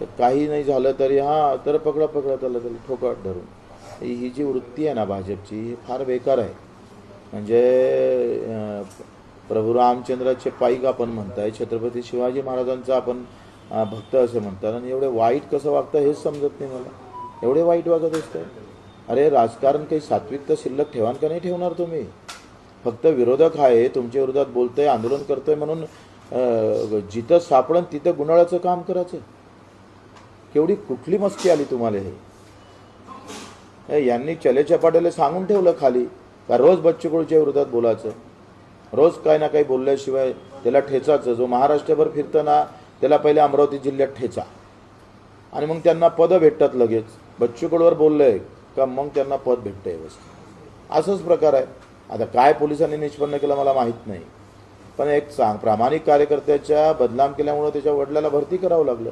तर काही नाही झालं तरी हां तर पकडा पकडा त्याला ठोका धरून. ही जी वृत्ती आहे ना भाजपची ही फार बेकार आहे. म्हणजे प्रभू रामचंद्राचे पाईक आपण म्हणताय, छत्रपती शिवाजी महाराजांचा आपण भक्त असे म्हणतात, आणि एवढे वाईट कसं वागतं हेच समजत नाही मला. एवढे वाईट वागत असतं. अरे राजकारण काही सात्विकता शिल्लक ठेवान का नाही ठेवणार तुम्ही? फक्त विरोधक आहे, तुमच्या विरोधात बोलतोय, आंदोलन करतोय म्हणून जिथं सापडन तिथं गुंडाळाचं काम करायचं. केवढी कुठली मस्ती आली तुम्हाला हे? यांनी चले चपाट्याला सांगून ठेवलं खाली का रोज बच्चू कडूच्या विरोधात बोलायचं, रोज काही ना काही बोलल्याशिवाय त्याला ठेचायचं. जो महाराष्ट्रभर फिरतं ना त्याला पहिले अमरावती जिल्ह्यात ठेचा, आणि मग त्यांना पदं भेटतात लगेच. बच्चू कडूवर बोललंय का मग त्यांना पद भेटतंय व्यवस्थित. असंच प्रकार आहे. आता काय पोलिसांनी निष्पन्न केलं मला माहीत नाही, पण एक प्रामाणिक कार्यकर्त्याच्या बदनाम केल्यामुळं त्याच्या वडिलाला भरती करावं लागलं.